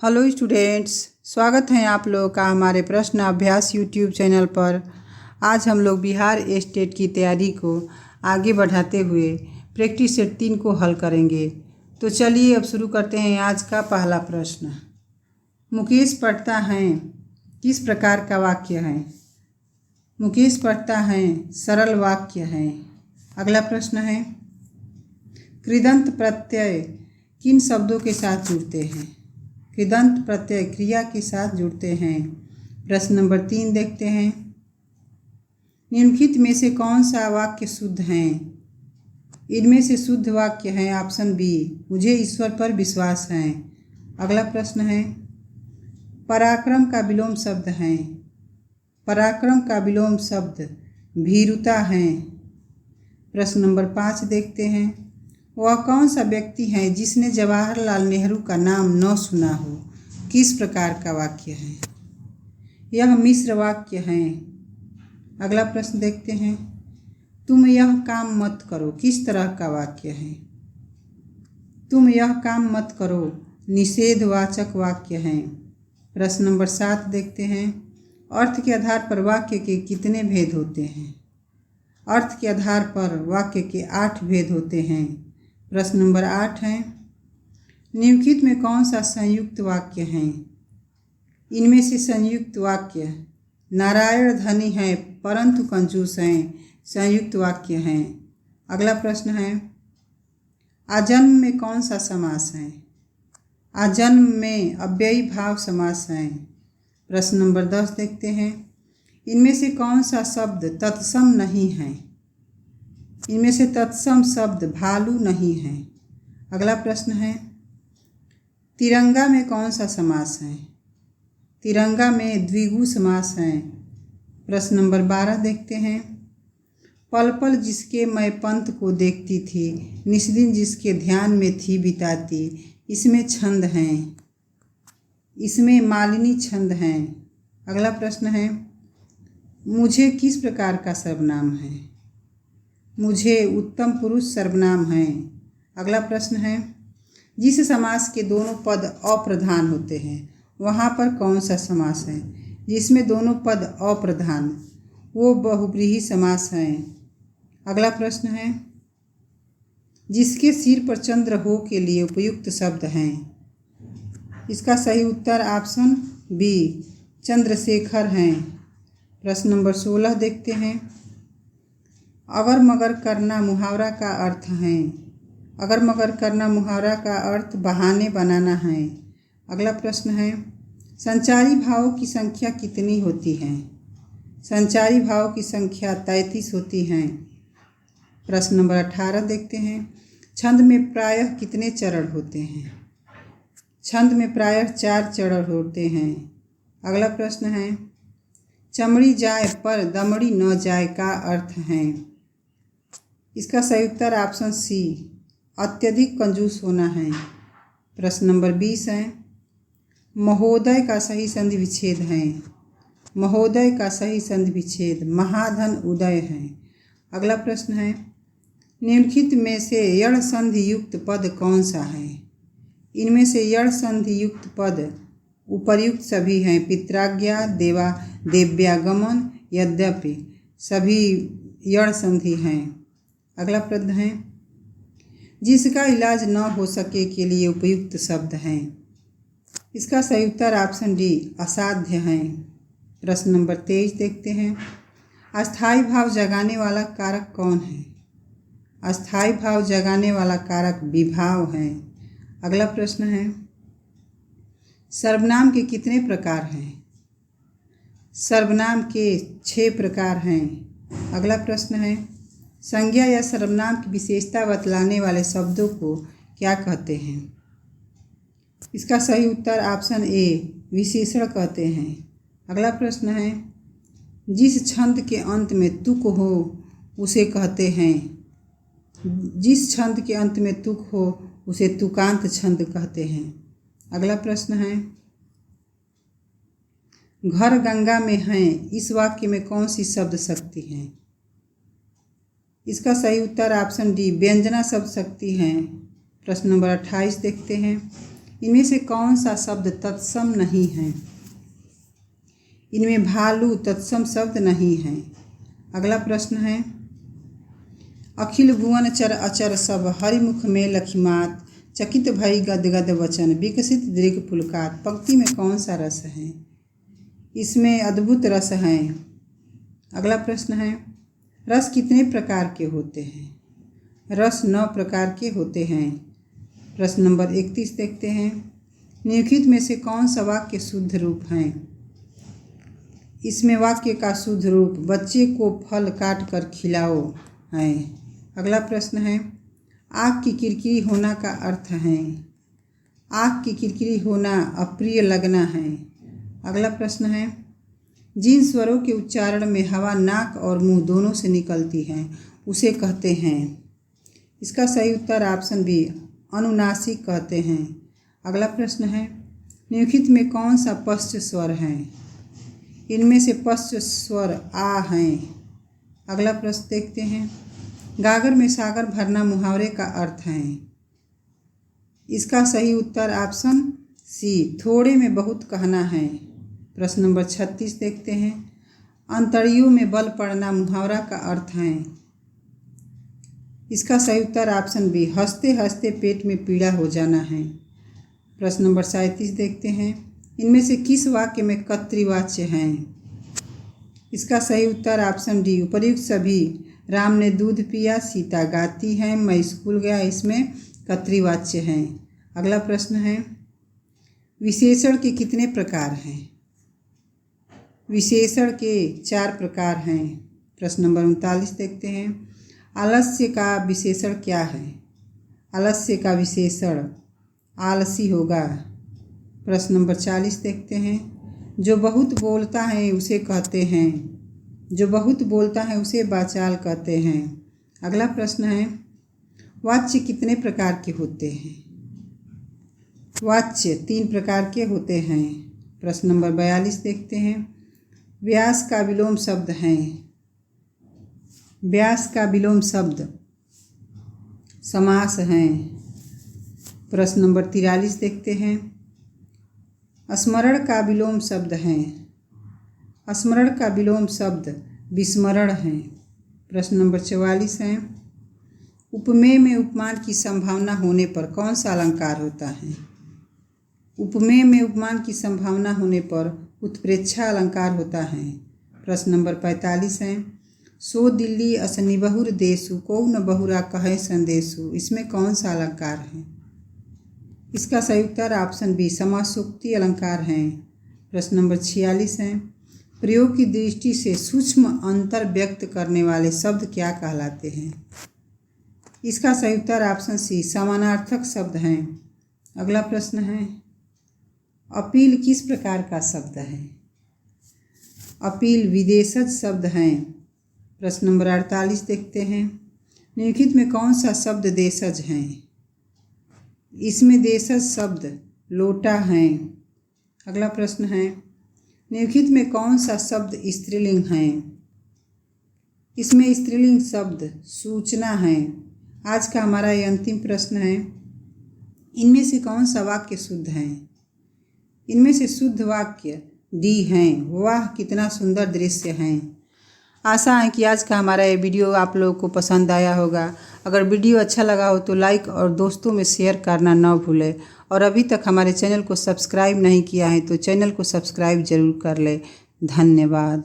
Hello students, स्वागत है आप लोग का हमारे प्रश्न अभ्यास यूट्यूब चैनल पर। आज हम लोग बिहार स्टेट की तैयारी को आगे बढ़ाते हुए प्रैक्टिस सेट 3 को हल करेंगे। तो चलिए अब शुरू करते हैं आज का पहला प्रश्न। मुकेश पढ़ता है किस प्रकार का वाक्य है? मुकेश पढ़ता है सरल वाक्य है। अगला प्रश्न है, कृदंत प्रत्यय किन शब्दों के साथ जुड़ते हैं? कृदंत प्रत्यय क्रिया के साथ जुड़ते हैं। प्रश्न नंबर 3 देखते हैं, निम्नलिखित में से कौन सा वाक्य शुद्ध है? इनमें से शुद्ध वाक्य है ऑप्शन बी, मुझे ईश्वर पर विश्वास है। अगला प्रश्न है, पराक्रम का विलोम शब्द है। पराक्रम का विलोम शब्द भीरुता है। प्रश्न नंबर 5 देखते हैं, वह कौन सा व्यक्ति है जिसने जवाहरलाल नेहरू का नाम न सुना हो? किस प्रकार का वाक्य है? यह मिश्र वाक्य है। अगला प्रश्न देखते हैं, तुम यह काम मत करो किस तरह का वाक्य है? तुम यह काम मत करो निषेधवाचक वाक्य है। प्रश्न नंबर 7 देखते हैं, अर्थ के आधार पर वाक्य के कितने भेद होते हैं? अर्थ के आधार पर वाक्य के 8 भेद होते हैं। प्रश्न नंबर 8 है, निम्नलिखित में कौन सा संयुक्त वाक्य है? इनमें से संयुक्त वाक्य नारायण धनी है परंतु कंजूस हैं संयुक्त वाक्य हैं। अगला प्रश्न है, आजन्म में कौन सा समास है? आजन्म में अव्ययी भाव समास है। प्रश्न नंबर 10 देखते हैं, इनमें से कौन सा शब्द तत्सम नहीं है? इनमें से तत्सम शब्द भालू नहीं है। अगला प्रश्न है, तिरंगा में कौन सा समास है? तिरंगा में द्विगु समास है। प्रश्न नंबर 12 देखते हैं, पल पल जिसके मैं पंथ को देखती थी, निस दिन जिसके ध्यान में थी बिताती, इसमें छंद हैं, इसमें मालिनी छंद हैं। अगला प्रश्न है, मुझे किस प्रकार का सर्वनाम है? मुझे उत्तम पुरुष सर्वनाम है। अगला प्रश्न है, जिस समास के दोनों पद अप्रधान होते हैं वहाँ पर कौन सा समास है? जिसमें दोनों पद अप्रधान, वो बहुब्रीहि समास है। अगला प्रश्न है, जिसके सिर पर चंद्र हो के लिए उपयुक्त शब्द हैं। इसका सही उत्तर ऑप्शन बी, चंद्रशेखर हैं। प्रश्न नंबर 16 देखते हैं, अगर मगर करना मुहावरा का अर्थ है। अगर मगर करना मुहावरा का अर्थ बहाने बनाना है। अगला प्रश्न है, संचारी भावों की संख्या कितनी होती है? संचारी भावों की संख्या 33 होती है। प्रश्न नंबर 18 देखते हैं, छंद में प्रायः कितने चरण होते हैं? छंद में प्रायः 4 चरण होते हैं। अगला प्रश्न है, चमड़ी जाए पर दमड़ी न जाए का अर्थ है। इसका सही उत्तर ऑप्शन सी, अत्यधिक कंजूस होना है। प्रश्न नंबर 20 है, महोदय का सही संधि विच्छेद है। महोदय का सही संधि विच्छेद महाधन उदय है। अगला प्रश्न है, निम्नलिखित में से यण संधि युक्त पद कौन सा है? इनमें से यण संधि युक्त पद उपर्युक्त सभी हैं, पित्राज्ञा, देव्यागमन, यद्यपि सभी यण संधि हैं। अगला प्रश्न है, जिसका इलाज न हो सके के लिए उपयुक्त शब्द हैं। इसका सही उत्तर ऑप्शन डी, असाध्य है। प्रश्न नंबर 23 देखते हैं, अस्थाई भाव जगाने वाला कारक कौन है? अस्थाई भाव जगाने वाला कारक विभाव है। अगला प्रश्न है, सर्वनाम के कितने प्रकार हैं? सर्वनाम के 6 प्रकार हैं। अगला प्रश्न है, संज्ञा या सर्वनाम की विशेषता बतलाने वाले शब्दों को क्या कहते हैं? इसका सही उत्तर ऑप्शन ए, विशेषण कहते हैं। अगला प्रश्न है, जिस छंद के अंत में तुक हो उसे कहते हैं। जिस छंद के अंत में तुक हो उसे तुकांत छंद कहते हैं। अगला प्रश्न है, घर गंगा में हैं, इस वाक्य में कौन सी शब्द शक्ति है? इसका सही उत्तर ऑप्शन डी, व्यंजना शब्द शक्ति हैं। प्रश्न नंबर 28 देखते हैं, इनमें से कौन सा शब्द तत्सम नहीं है? इनमें भालू तत्सम शब्द नहीं है। अगला प्रश्न है, अखिल भुवन चर अचर सब हरिमुख में लखिमात, चकित भई गद गद वचन विकसित दृग पुलकात। पंक्ति में कौन सा रस है? इसमें अद्भुत रस है। अगला प्रश्न है, रस कितने प्रकार के होते हैं? रस 9 प्रकार के होते हैं। प्रश्न नंबर 31 देखते हैं, निम्नलिखित में से कौन सा वाक्य शुद्ध रूप है? इसमें वाक्य का शुद्ध रूप बच्चे को फल काट कर खिलाओ है। अगला प्रश्न है, आँख की किरकिरी होना का अर्थ है? आँख की किरकिरी होना अप्रिय लगना है। अगला प्रश्न है, जिन स्वरों के उच्चारण में हवा नाक और मुंह दोनों से निकलती है उसे कहते हैं। इसका सही उत्तर ऑप्शन बी अनुनासिक कहते हैं। अगला प्रश्न है, निम्नलिखित में कौन सा पश्च स्वर है? इनमें से पश्च स्वर आ हैं। अगला प्रश्न देखते हैं, गागर में सागर भरना मुहावरे का अर्थ है। इसका सही उत्तर ऑप्शन सी थोड़े में बहुत कहना है। प्रश्न नंबर 36 देखते हैं, अंतड़ियों में बल पड़ना मुहावरा का अर्थ है। इसका सही उत्तर ऑप्शन बी हंसते हंसते पेट में पीड़ा हो जाना है। प्रश्न नंबर 37 देखते हैं, इनमें से किस वाक्य में कर्तृवाच्य हैं? इसका सही उत्तर ऑप्शन डी उपर्युक्त सभी। राम ने दूध पिया, सीता गाती है, मैं स्कूल गया, इसमें कर्तृवाच्य हैं। अगला प्रश्न है, विशेषण के कितने प्रकार हैं? विशेषण के 4 प्रकार हैं। प्रश्न नंबर 39 देखते हैं, आलस्य का विशेषण क्या है? आलस्य का विशेषण आलसी होगा। प्रश्न नंबर 40 देखते हैं, जो बहुत बोलता है उसे कहते हैं। जो बहुत बोलता है उसे वाचाल कहते हैं। अगला प्रश्न है, वाच्य कितने प्रकार के होते हैं? वाच्य 3 प्रकार के होते हैं। प्रश्न नंबर 42 देखते हैं, व्यास का विलोम शब्द है। व्यास का विलोम शब्द समास हैं। प्रश्न नंबर 43 देखते हैं, स्मरण का विलोम शब्द है। स्मरण का विलोम शब्द विस्मरण है। प्रश्न नंबर 44 है, उपमेय में उपमान की संभावना होने पर कौन सा अलंकार होता है? उपमेय में उपमान की संभावना होने पर उत्प्रेक्षा अलंकार होता है। प्रश्न नंबर 45 है, सो दिल्ली अस निबहुर देसु को न बहुरा कहे संदेशु, इसमें कौन सा अलंकार है? इसका सही उत्तर ऑप्शन बी समासोक्ति अलंकार है। प्रश्न नंबर 46 है, प्रयोग की दृष्टि से सूक्ष्म अंतर व्यक्त करने वाले शब्द क्या कहलाते हैं? इसका सही उत्तर ऑप्शन सी समानार्थक शब्द हैं। अगला प्रश्न है, अपील किस प्रकार का शब्द है? अपील विदेशज शब्द हैं। प्रश्न नंबर 48 देखते हैं, निम्नलिखित में कौन सा शब्द देशज हैं? इसमें देशज शब्द लोटा हैं। अगला प्रश्न है, निम्नलिखित में कौन सा शब्द स्त्रीलिंग है? इसमें स्त्रीलिंग शब्द सूचना है। आज का हमारा ये अंतिम प्रश्न है, इनमें से कौन सा वाक्य शुद्ध है? इनमें से शुद्ध वाक्य डी हैं, वाह कितना सुंदर दृश्य हैं। आशा है कि आज का हमारा ये वीडियो आप लोगों को पसंद आया होगा। अगर वीडियो अच्छा लगा हो तो लाइक और दोस्तों में शेयर करना ना भूलें। और अभी तक हमारे चैनल को सब्सक्राइब नहीं किया है तो चैनल को सब्सक्राइब जरूर कर लें। धन्यवाद।